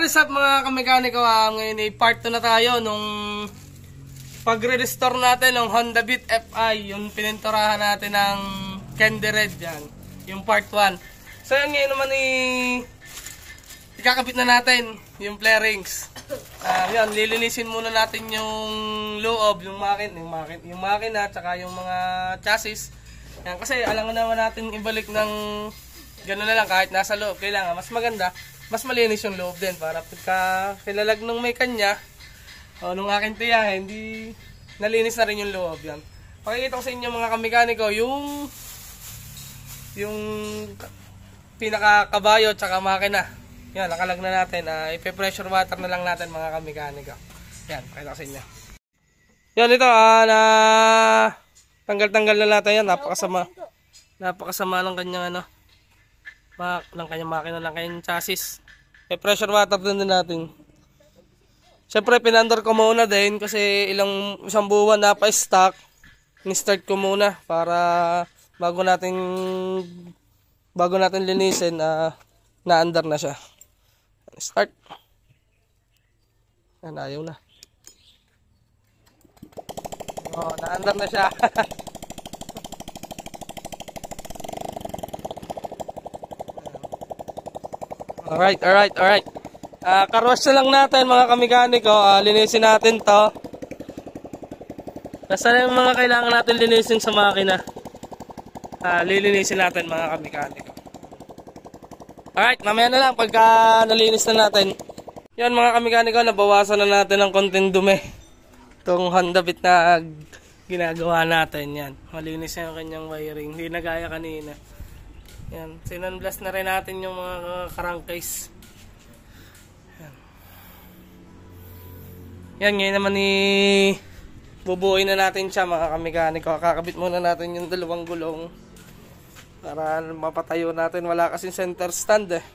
What is up mga kamekaniko? Ngayon ay part 2 na tayo nung pagre-restore natin ng Honda Beat FI, yung pininturahan natin ng candy red yan, yung part 1. So yun, ngayon naman ikakabit na natin yung flarings. Yan, lilinisin muna natin yung loob, yung makina at saka yung mga chassis. Yan, kasi alam naman natin ibalik ng gano'n na lang kahit nasa loob. Kailangan mas maganda, mas malinis yung loob din para pagka kilalag nung may kanya o nung aking tiyahe, hindi nalinis na rin yung loob. Yan. Pakikita ko sa inyo mga kamekaniko yung pinaka-kabayo at saka makina. Yan, nakalag na natin. Ipe-pressure water na lang natin mga kamekaniko. Yan, pakita ko sa inyo. Yan, ito tanggal-tanggal na natin yan. Napakasama ng kanyang ng kanyang makina, ng kanyang chassis. Pressure water din natin. Siyempre pinandar ko muna din kasi isang buwan na pa-stock. Ni-start ko muna para bago natin linisin, na-under na siya. Start. Yan, ayaw na. Na-under na siya. Alright. Carwash na lang natin mga kamekaniko. Linisin natin to. Basta yung mga kailangan natin linisin sa makina, lilinisin natin mga kamekaniko. Alright, mamaya na lang pagka nalinis na natin. Yan mga kamekaniko, nabawasan na natin ng konting dumi itong Honda Beat na ginagawa natin. Yan, malinis na yung kanyang wiring, hindi na gaya kanina. Yan, sinunblast na rin natin yung mga crankcase. Yan, ngayon naman bubuuin na natin siya mga kamekaniko. Kakabit muna natin yung dalawang gulong para mapatayo natin. Wala kasing center stand eh.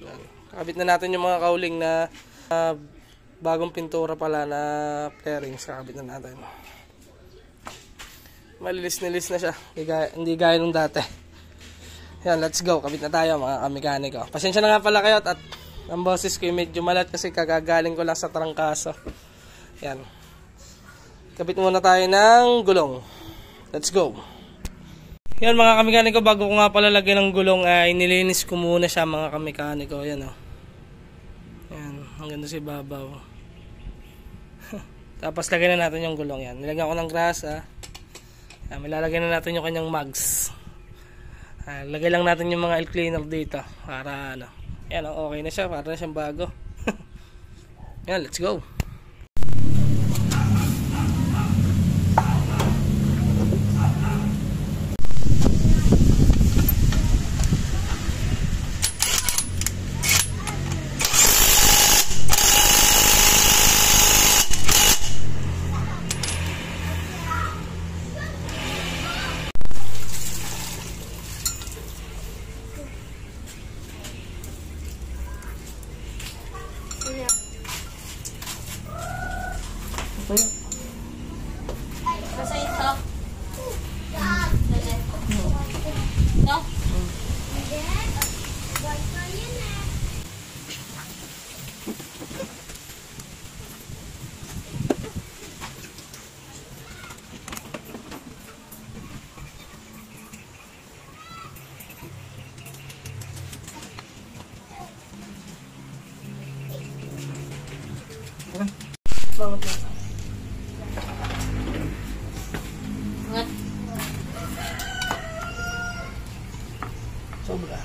Yan, kakabit na natin yung mga kauling na bagong pintura pala na fairings. Kakabit na natin. Malilis-nilis na siya. Hindi gaya nung dati. Yan, let's go. Kabit na tayo mga kamekaniko. Pasensya na nga pala kayo at ang boses ko medyo malat kasi kagagaling ko lang sa trangkaso. Yan. Kabit muna tayo ng gulong. Let's go. Yan mga kamekaniko, bago ko nga pala lagyan ng gulong ay nilinis ko muna siya mga kamekaniko. Yan o. Yan, ang ganda si babaw. Tapos lagyan na natin yung gulong yan. Nilagyan ko ng grasa. Yan, malalagyan na natin yung kanyang mags. Lagay lang natin yung mga oil cleaner dito para yan, okay na siya, para na siyang bago. Yan, let's go. Kasi ito. No? Bangot na. Sobra.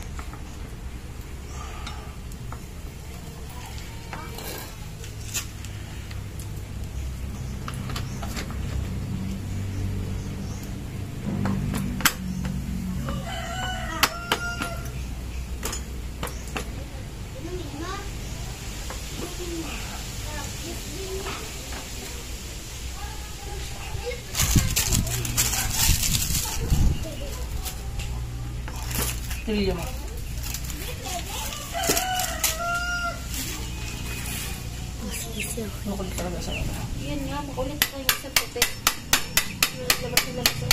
Trilyo mo. Makulit ka na sa kanya. Yan nga, makulit ka yung sa puti. Labas na labas.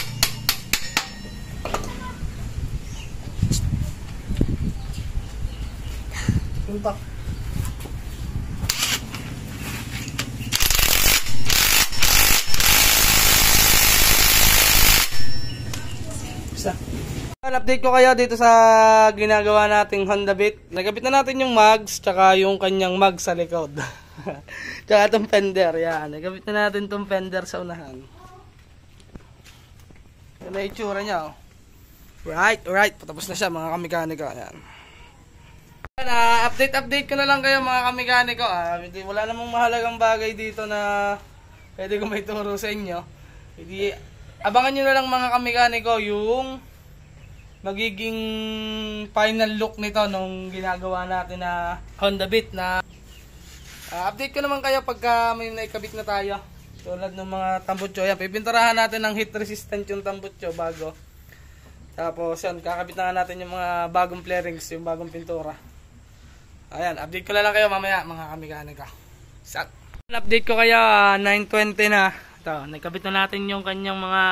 Yung pak. isa. Update ko kayo dito sa ginagawa nating Honda Beat. Nagkabit na natin yung mags, tsaka yung kanyang mag sa likod. Tsaka itong fender, yan. Nagkabit na natin itong fender sa unahan. Yan na itsura niya, oh. Right. Patapos na siya, mga kamekanika. Yan. Update ko na lang kayo, mga kamekanika. Wala namang mahalagang bagay dito na pwede ko may turo sa inyo. Hindi, abangan nyo na lang, mga kamekaniko, yung magiging final look nito nung ginagawa natin na Honda Beat na update ko naman kayo pagka may naikabit na tayo tulad ng mga tambutso. Yan, pipinturahan natin ng heat resistant yung tambutso bago, tapos yan, kakabit na natin yung mga bagong flarings, yung bagong pintura. Ayan, update ko na lang kayo mamaya, mga kamekanika. Update ko kayo, 9:20 na ito, nakabit na natin yung kanyang mga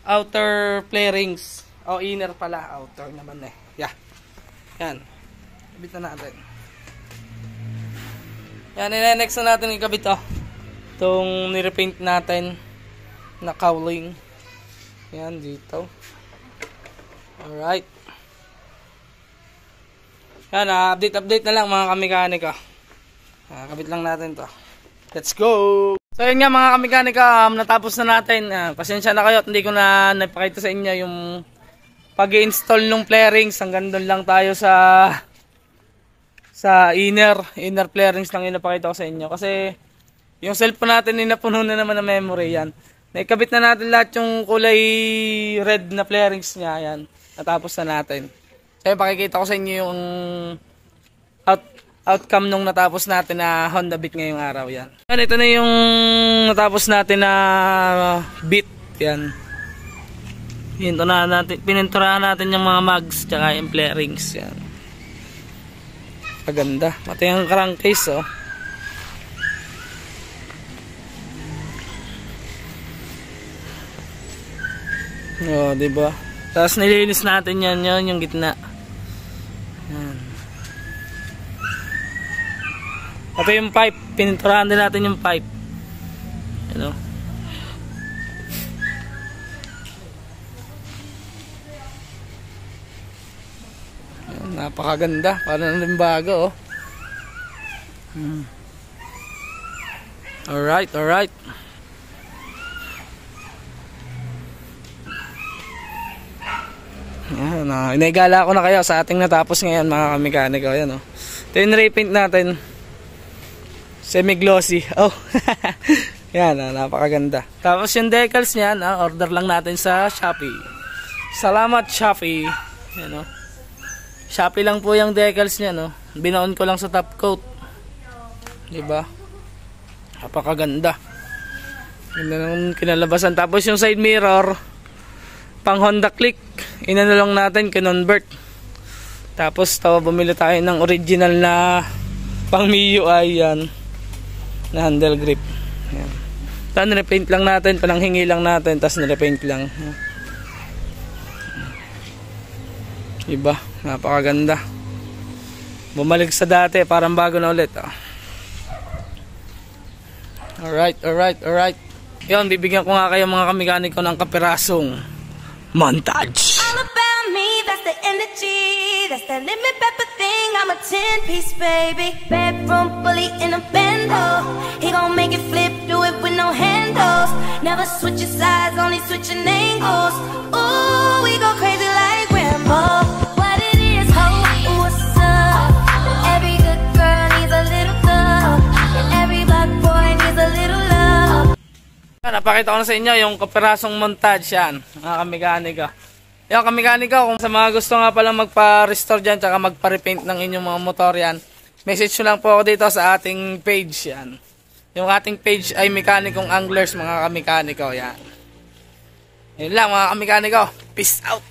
outer flarings. O, inner pala. Outer naman eh. Yeah. Yan. Kabit na natin. Yan. Next na natin ikabit to. Itong nirepaint natin na cowling. Yan. Dito. Alright. Yan. Update na lang, mga kamekanika. Kabit lang natin to. Let's go! So yun nga, mga kamekanika. Natapos na natin. Pasensya na kayo at hindi ko na napakita sa inyo yung pag-i-install ng flarings. Hanggang doon lang tayo sa inner flarings lang yung napakita ko sa inyo. Kasi yung cellphone natin inapuno na naman ng memory. Yan. Naikabit na natin lahat yung kulay red na flarings niya. Yan. Natapos na natin. So pakikita ko sa inyo yung outcome nung natapos natin na Honda Beat ngayong araw. Yan. Yan, ito na yung natapos natin na Beat. Yan. Pininturahan natin yung mga mags tsaka yung flarings. Yan. Paganda. Pati yung crankcase, oh. Oh, diba? Tapos nilinis natin yan, yung gitna. Yan. Pati yung pipe. Pininturahan din natin yung pipe. Ano? Napakaganda, parang rin bago, oh. Alright. Yan, inigala ko na kayo sa ating natapos ngayon, mga kamekaniko. Yan, oh. Ito yung repaint natin, semi-glossy. Oh. Yan, napakaganda. Tapos yung decals niyan, order lang natin sa Shopee. Salamat, Shopee. Yan, oh. Shopee lang po yung decals niya, no. Binaon ko lang sa top coat. 'Di ba? Napakaganda. Yun ang kinalabasan. Tapos yung side mirror pang Honda Click, inano lang natin, kinonvert. Tapos bumili tayo ng original na pang MIUI yan na handle grip. Yan. Tapos nirepaint lang natin, pananghingi lang natin, tapos nirepaint lang. Diba? Napakaganda. Bumalik sa dati, parang bago na ulit. Alright. Yun, bibigyan ko nga kayo, mga kamekaniko, ng kapirasong montage. All about me, that's the energy. That's that lemon pepper thing. I'm a 10-piece, baby. Bedroom bully in a bando. He gon' make it flip, do it with no handles. Never switch your sides, only switching angles. Ooh, we go crazy like Rambo. What it is, ho, what's up? Every good girl needs a little love. Every black boy needs a little love. Napakita ko na sa inyo yung kapirasong montage yan, mga kamekaniko. Yung kamekaniko, kung sa mga gusto nga palang magpa-restore dyan tsaka magpa-repaint ng inyong mga motor yan, message nyo lang po ako dito sa ating page yan. Yung ating page ay Mekanikong Anglers, mga kamekaniko. Yan. Yun lang, mga kamekaniko. Peace out!